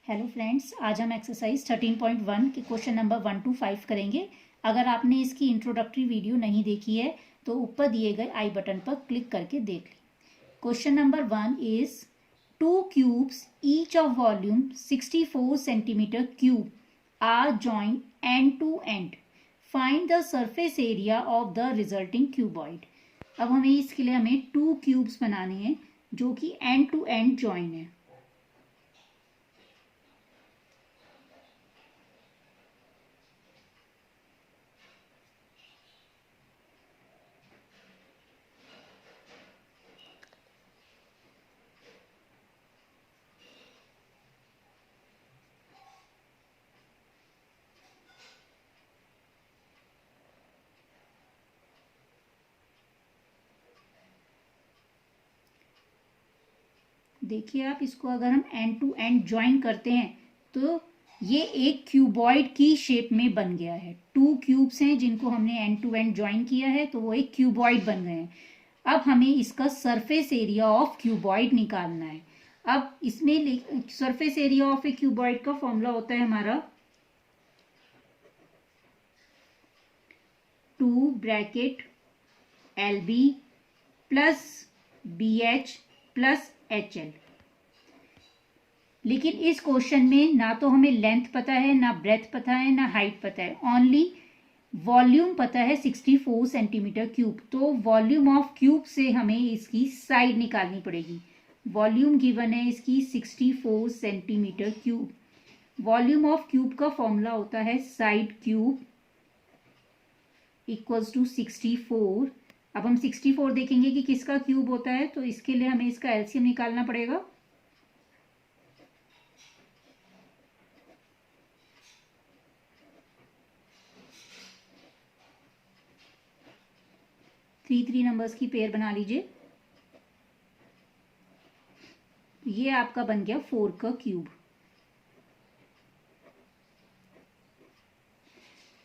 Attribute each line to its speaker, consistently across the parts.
Speaker 1: Hello friends, आज हम exercise 13.1 के क्वेश्चन नंबर 1 to 5 करेंगे। अगर आपने इसकी इंट्रोडक्टरी वीडियो नहीं देखी है तो ऊपर दिए गए आई बटन पर क्लिक करके देख लें। Question number 1 is 2 cubes each of volume 64 centimeter cube are joined end to end. Find the surface area of the resulting cuboid. अब हमें इसके लिए हमें 2 क्यूब्स बनाने हैं जो कि एंड टू एंड जॉइन है। देखिए आप इसको अगर हम एंड टू एंड ज्वाइन करते हैं तो ये एक क्यूबॉइड की शेप में बन गया है। 2 क्यूब्स हैं जिनको हमने एंड टू एंड ज्वाइन किया है तो वो एक क्यूबॉइड बन गए हैं। अब हमें इसका सरफेस एरिया ऑफ क्यूबॉइड निकालना है। अब इसमें surface area of A cuboid का फॉर्मूला होता है हमारा 2 bracket LB plus BH plus HL। लेकिन इस क्वेश्चन में ना तो हमें लेंथ पता है, ना ब्रेथ पता है, ना हाइट पता है, ओनली वॉल्यूम पता है 64 सेंटीमीटर क्यूब। तो वॉल्यूम ऑफ क्यूब से हमें इसकी साइड निकालनी पड़ेगी। वॉल्यूम गिवन है इसकी 64 centimetre cube. Volume of cube का फॉर्मूला होता है साइड क्यूब इक्वल्स टू 64। अब हम 64 देखेंगे कि किसका क्यूब होता है, तो इसके लिए हमें इसका एलसीएम निकालना पड़ेगा। थ्री नंबर्स की पेयर बना लीजिए। ये आपका बन गया 4 का क्यूब।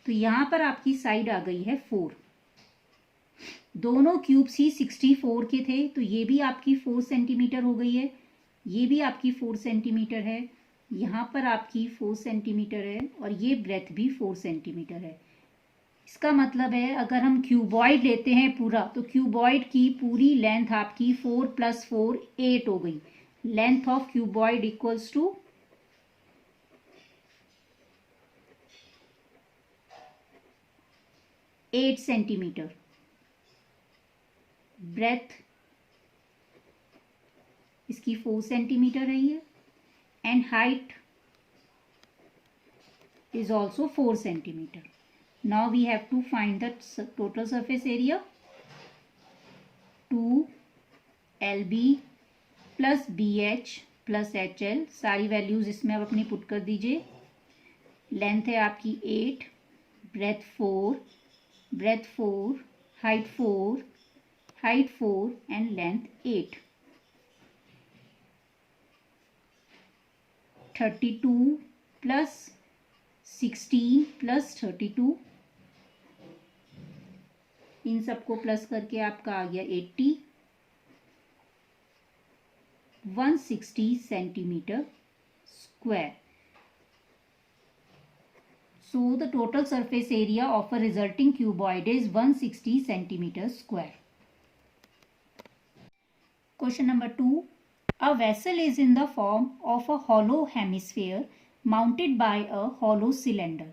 Speaker 1: तो यहां पर आपकी साइड आ गई है 4। दोनों क्यूब्स ही 64 के थे तो ये भी आपकी 4 सेंटीमीटर हो गई है, ये भी आपकी 4 सेंटीमीटर है, यहाँ पर आपकी 4 सेंटीमीटर है और ये ब्रेथ भी 4 सेंटीमीटर है। इसका मतलब है अगर हम क्यूबॉइड लेते हैं पूरा तो क्यूबॉइड की पूरी लेंथ आपकी 4 + 4 8 हो गई। Length of cuboid equals to 8 centimetre. Breadth इसकी 4 सेंटीमीटर रही है and height is also 4 centimeter. Now we have to find the total surface area 2 LB plus BH plus HL। सारी वैल्यूज इसमें अब अपनी पुट कर दीजिए। लेंथ है आपकी 8, breadth 4, height 4 and length 8। 32 plus 16 plus 32, इन सबको प्लस करके आपका आ गया 80। 160 centimetre square. So the total surface area of a resulting cuboid is 160 centimeter square. Question number 2. A vessel is in the form of a hollow hemisphere mounted by a hollow cylinder.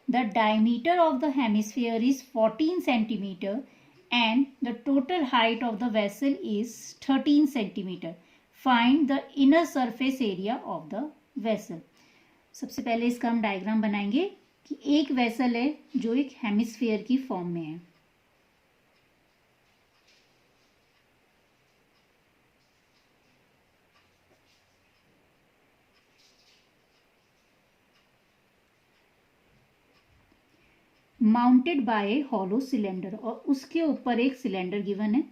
Speaker 1: The diameter of the hemisphere is 14 centimeter and the total height of the vessel is 13 centimeter. Find the inner surface area of the vessel. सबसे पहले इसका हम diagram बनाएंगे कि एक vessel है जो एक हेमिस्फीयर की फॉर्म में है। माउंटेड बाय ए हॉलो सिलेंडर, और उसके ऊपर एक सिलेंडर गिवन है।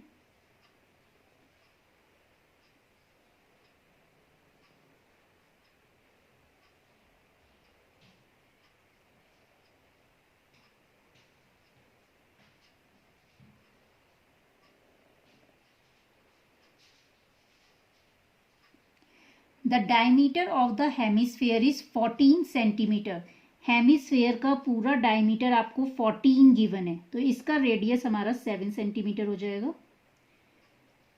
Speaker 1: The diameter of the hemisphere is 14 centimetre. Hemisphere का पूरा डायमीटर आपको 14 गिवन है, तो इसका रेडियस हमारा 7 सेंटीमीटर हो जाएगा।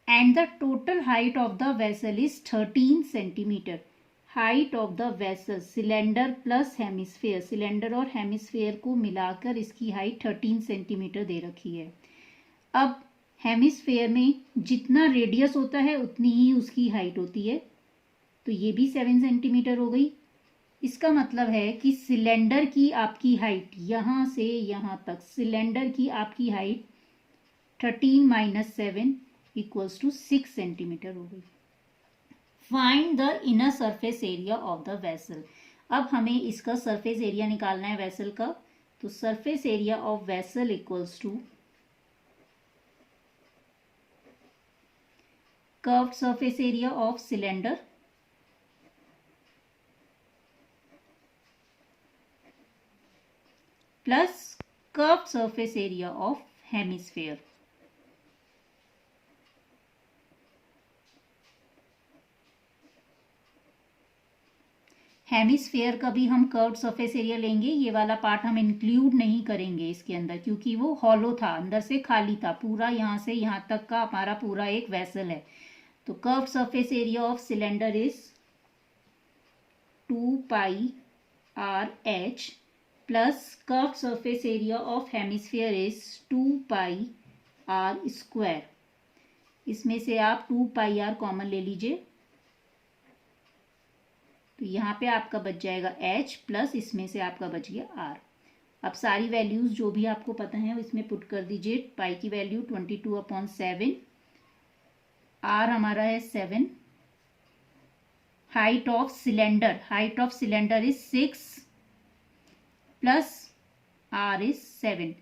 Speaker 1: And the total height of the vessel is 13 centimetre. Height of the vessel, cylinder plus hemisphere, cylinder और हेमिस्फेयर को मिलाकर इसकी हाइट 13 सेंटीमीटर दे रखी है। अब हेमिस्फेयर में जितना रेडियस होता है उतनी ही उसकी हाइट होती है, तो ये भी 7 सेंटीमीटर हो गई। इसका मतलब है कि सिलेंडर की आपकी हाइट यहाँ से यहाँ तक, सिलेंडर की आपकी height 13 minus 7 equals to 6 centimetre हो गई। Find the inner surface area of the vessel. अब हमें इसका सरफेस एरिया निकालना है वेसल का, तो surface area of vessel equals to curved surface area of cylinder plus curved surface area of hemisphere. Hemisphere का भी हम कर्व्ड सरफेस एरिया लेंगे, ये वाला पार्ट हम इंक्लूड नहीं करेंगे इसके अंदर क्योंकि वो हॉलो था, अंदर से खाली था, पूरा यहाँ से यहाँ तक का हमारा पूरा एक वेसल है। तो curved surface area of cylinder is 2 pi R H plus curved surface area of hemisphere is 2 pi are square. इसमें से आप 2 पाई आर कॉमन ले लीजिए, तो यहाँ पे आपका बच जाएगा h प्लस इसमें से आपका बच गया r। अब सारी वैल्यूज जो भी आपको पता है इसमें पुट कर दीजिए। पाई की वैल्यू 22/7, r हमारा है 7, height of cylinder is 6 plus r is 7।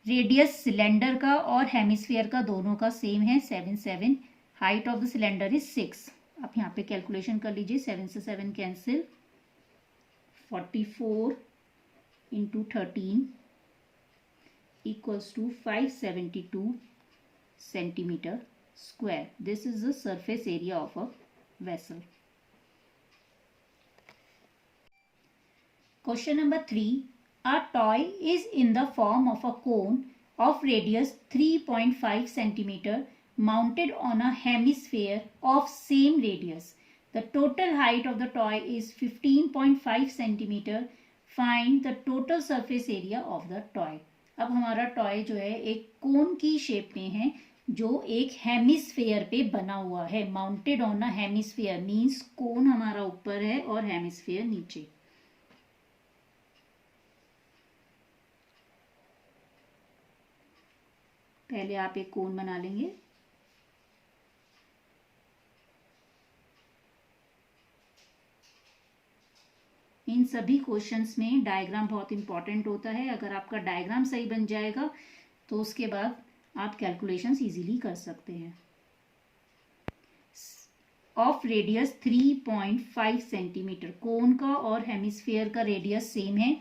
Speaker 1: Radius cylinder का और हेमिस्फीयर का दोनों का सेम है 7 7। Height of the cylinder is 6। आप यहाँ पे कैलकुलेशन कर लीजिए, 7 से 7 cancel, 44 into 13 equals to 572 centimetre square. This is the surface area of a vessel. Question number 3. A toy is in the form of a cone of radius 3.5 centimeter mounted on a hemisphere of same radius. The total height of the toy is 15.5 centimeter. Find the total surface area of the toy. अब हमारा toy जो है एक कोन की shape में है जो एक हेमिस्फेयर पे बना हुआ है। Mounted on a hemisphere means cone हमारा ऊपर है और हेमिस्फेयर नीचे। पहले आप एक कोन बना लेंगे। इन सभी क्वेश्चंस में डायग्राम बहुत इंपॉर्टेंट होता है। अगर आपका डायग्राम सही बन जाएगा तो उसके बाद आप कैलकुलेशंस इजीली कर सकते हैं। ऑफ रेडियस 3.5 सेंटीमीटर, कोन का और हेमिस्फीयर का रेडियस सेम है।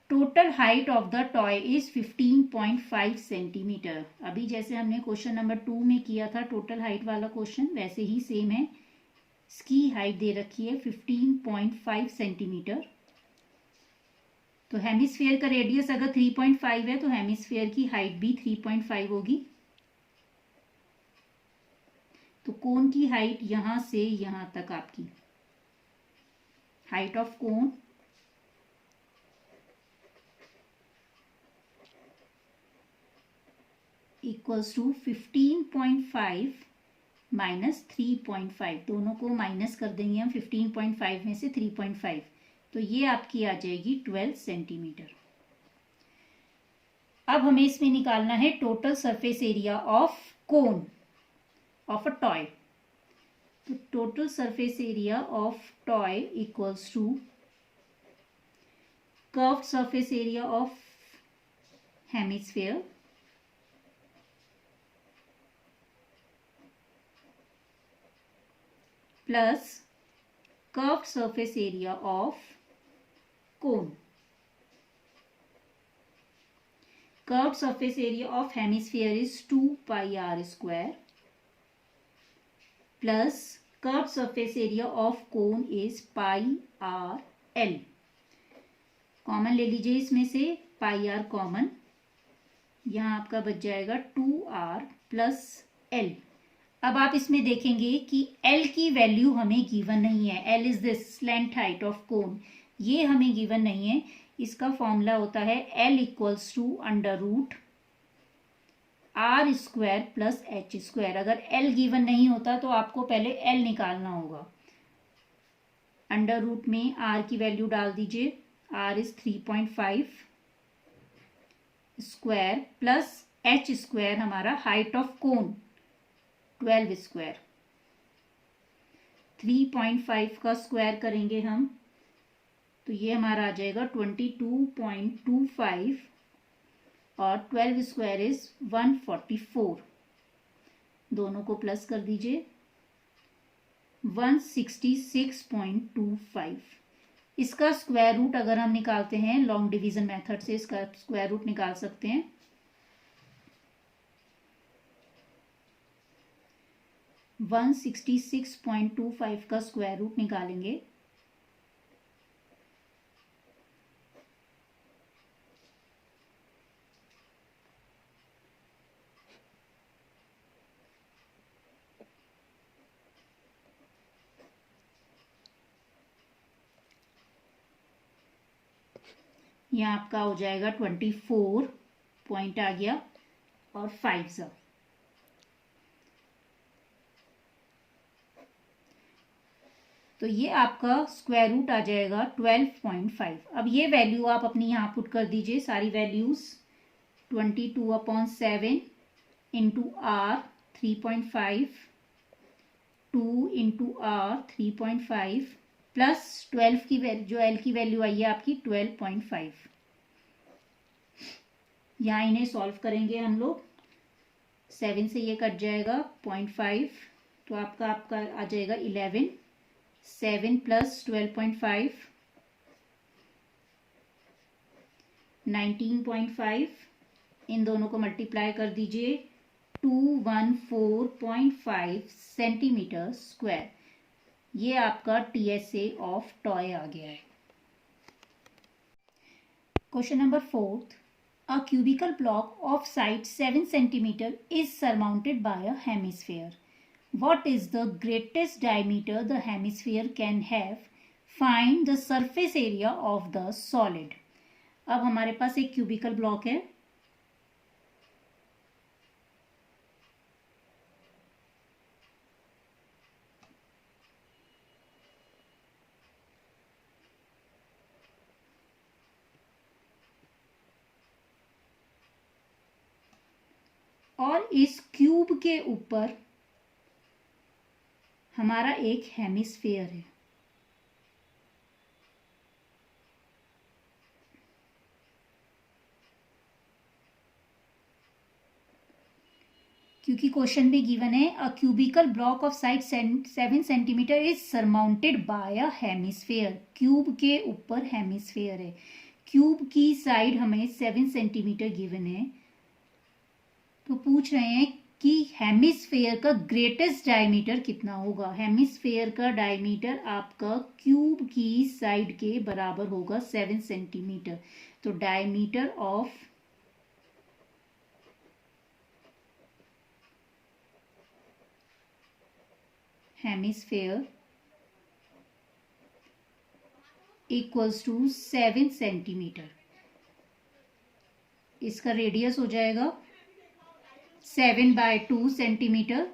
Speaker 1: Total height of the toy is 15.5 centimetre. अभी जैसे हमने क्वेश्चन नंबर 2 में किया था टोटल हाइट वाला क्वेश्चन, वैसे ही सेम है। इसकी हाइट दे रखी है 15.5 सेंटीमीटर। तो हेमिस्फीयर का रेडियस अगर 3.5 है तो हेमिस्फीयर की हाइट भी 3.5 होगी। तो कोन की हाइट यहां से यहां तक आपकी height of cone equals to 15.5 minus 3.5, दोनों को माइनस कर देंगे हम 15.5 में से 3.5, तो ये आपकी आ जाएगी 12 सेंटीमीटर। अब हमें इसमें निकालना है total surface area of cone of a toy. तो total surface area of toy equals to curved surface area of hemisphere plus curved surface area of cone. Curved surface area of hemisphere is 2 pi r square plus curved surface area of cone is pi R L. Common ले लीजिए इसमें से, पाई are common, यहाँ आपका बच जाएगा 2r plus L. अब आप इसमें देखेंगे कि L की वैल्यू हमें गिवन नहीं है। L is the slant height of कोन, ये हमें गिवन नहीं है। इसका फॉर्मूला होता है L equals to under root R square plus H square. अगर L गिवन नहीं होता तो आपको पहले L निकालना होगा। अंडर रूट में R की वैल्यू डाल दीजिए, R is 3.5 square plus H square हमारा हाइट ऑफ कोन 12 स्क्वायर। 3.5 का स्क्वायर करेंगे हम तो ये हमारा आ जाएगा 22.25 और 12 स्क्वायर इज 144। दोनों को प्लस कर दीजिए, 166.25। इसका स्क्वायर रूट अगर हम निकालते हैं लॉन्ग डिवीजन मेथड से, इसका स्क्वायर रूट निकाल सकते हैं। वन 166.25 का स्क्वायर रूट निकालेंगे यहाँ आपका हो जाएगा 24 पॉइंट आ गया और 5 तो ये आपका स्क्वायर रूट आ जाएगा 12.5। अब ये वैल्यू आप अपनी यहाँ पुट कर दीजिए सारी values. 22/7 into R 3.5, 2 into R 3.5 plus 12 की वैल्यू, जो एल की वैल्यू आई है आपकी 12.5। यहाँ इन्हें सॉल्व करेंगे हम लोग, 7 से ये कट जाएगा 0.5 तो आपका आ जाएगा 11। 7 प्लस 12.5 19.5, इन दोनों को मल्टीप्लाई कर दीजिए, 214.5 सेंटीमीटर स्क्वायर। ये आपका TSA ऑफ टॉय आ गया है। Question number 4, a cubical block of side 7 centimetre is surmounted by a hemisphere. What is the greatest diameter the hemisphere can have? Find the surface area of the solid. अब हमारे पास एक cubical block है, और इस cube के ऊपर हमारा एक हेमिस्फीयर है। क्योंकि क्वेश्चन में गिवन है a cubical block of side 7 centimetre is surmounted by a hemisphere. Cube के ऊपर हेमिस्फीयर है, क्यूब की साइड हमें 7 सेंटीमीटर गिवन है, तो पूछ रहे हैं कि हेमिस्फीयर का ग्रेटेस्ट डायमीटर कितना होगा। हेमिस्फीयर का डायमीटर आपका क्यूब की साइड के बराबर होगा 7 सेंटीमीटर। तो diameter of hemisphere equals to 7 centimetre. इसका रेडियस हो जाएगा 7/2 सेंटीमीटर।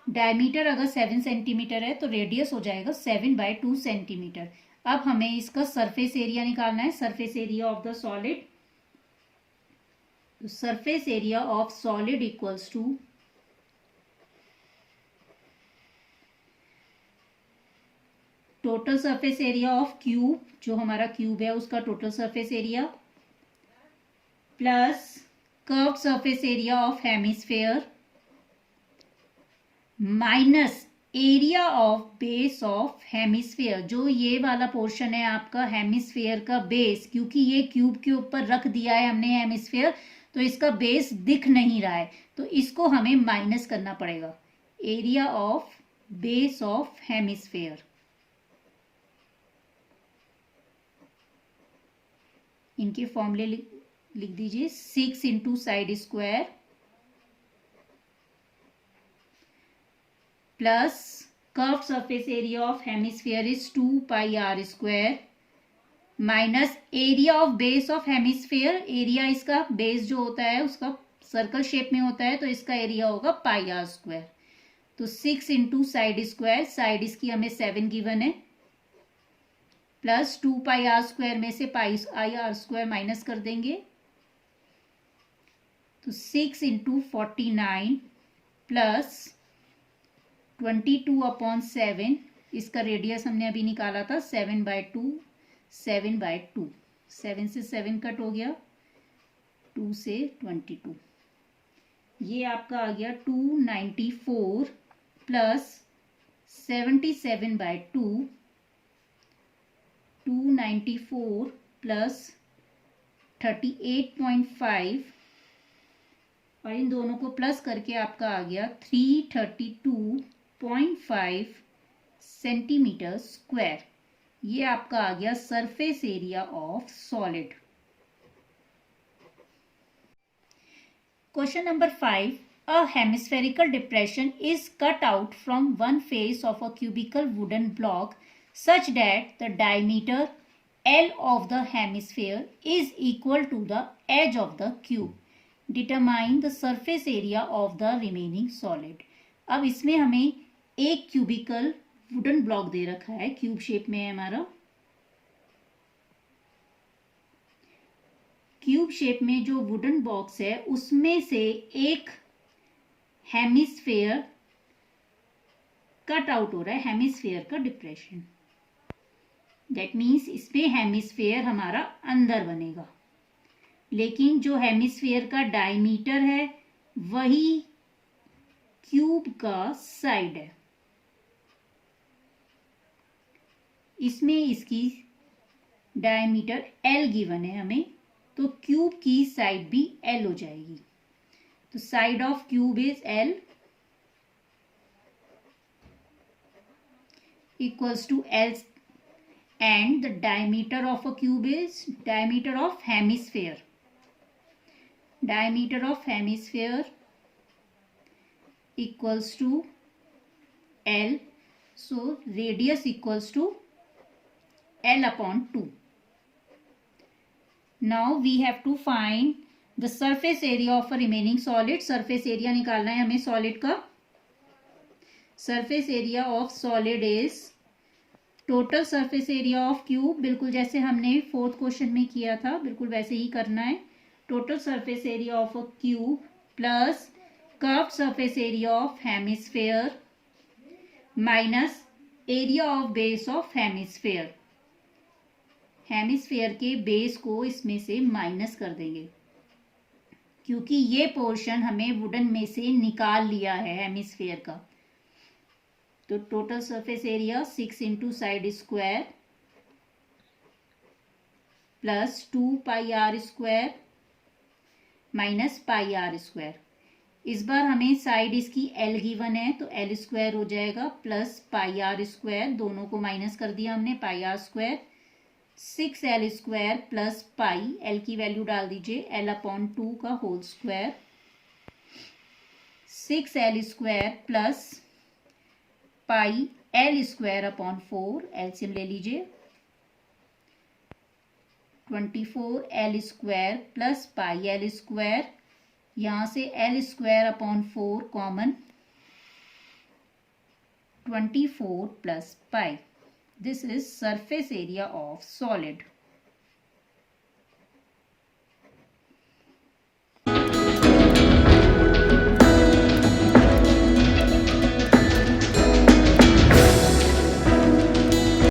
Speaker 1: डायमीटर अगर 7 सेंटीमीटर है तो रेडियस हो जाएगा 7/2 सेंटीमीटर। अब हमें इसका सरफेस एरिया निकालना है, surface area of the solid. Surface area of solid equals to total surface area of cube, जो हमारा क्यूब है उसका total surface area, plus curved surface area of hemisphere minus area of base of hemisphere. जो ये वाला portion है आपका hemisphere का बेस, क्योंकि ये क्यूब के ऊपर रख दिया है हमने हेमिस्फीयर, तो इसका बेस दिख नहीं रहा है, तो इसको हमें माइनस करना पड़ेगा। Area of base of hemisphere. इनके फॉर्मूले लिख दीजिए। 6 into side square plus curve surface area of hemisphere is 2 pi are square minus area of base of hemisphere. Area इसका बेस जो होता है उसका सर्कल शेप में होता है, तो इसका एरिया होगा पाई आर स्क्वायर। तो 6 इंटू साइड स्क्वायर, साइड इसकी हमें 7 गिवन है, प्लस 2 पाई आर स्क्वायर में से पाई आई आर स्क्वायर माइनस कर देंगे, तो 6 इंटू 49 प्लस 22/7, इसका रेडियस हमने अभी निकाला था 7/2, 7/2, 7 से 7 कट हो गया, 2 से 22, ये आपका आ गया 294 प्लस 77/2, 294 प्लस 38.5 और इन दोनों को प्लस करके आपका आ गया 332.5 सेंटीमीटर स्क्वायर। ये आपका आ गया surface area of solid. Question number 5, a hemispherical depression is cut out from one face of a cubical wooden block such that the diameter L of the hemisphere is equal to the edge of the cube. Determine the surface area of the remaining solid. अब इसमें हमें एक cubicle wooden block दे रखा है, cube shape में है हमारा। Cube shape में जो वुडन बॉक्स है उसमें से एक हेमिस्फेयर कट आउट हो रहा है, हेमिस्फेयर का डिप्रेशन। दैट मीन्स इसमें हेमिस्फेयर हमारा अंदर बनेगा, लेकिन जो हेमिस्फेयर का डायमीटर है वही क्यूब का साइड है। इसमें इसकी डायमीटर L गिवन है हमें, तो क्यूब की साइड भी L हो जाएगी। तो side of cube is L equals to L, and the diameter of a cube is diameter of hemisphere. Diameter of hemisphere equals to L. So radius equals to L/2. Now we have to find the surface area of a remaining solid. Surface area निकालना है हमें solid का। Surface area of solid is total surface area of cube, बिल्कुल जैसे हमने 4th question में किया था, बिल्कुल वैसे ही करना है। Total surface area of a cube plus curve surface area of hemisphere minus area of base of hemisphere. Hemisphere के बेस को इसमें से माइनस कर देंगे, क्योंकि ये पोर्शन हमें वुडन में से निकाल लिया है हेमिस्फेयर का। तो total surface area 6 into side square plus 2 pi are square minus pi are square. इस बार हमें साइड इसकी L गिवन है, तो L स्क्वायर हो जाएगा प्लस पाई आर स्क्वायर, दोनों को माइनस कर दिया हमने, pi are square 6L square plus pi, L की वैल्यू डाल दीजिए, L/2 का whole square 6L square plus pi L square, LCM ले लीजिए, 24L square plus pi L square, यहां से L square common, 24 plus pi. This is surface area of solid.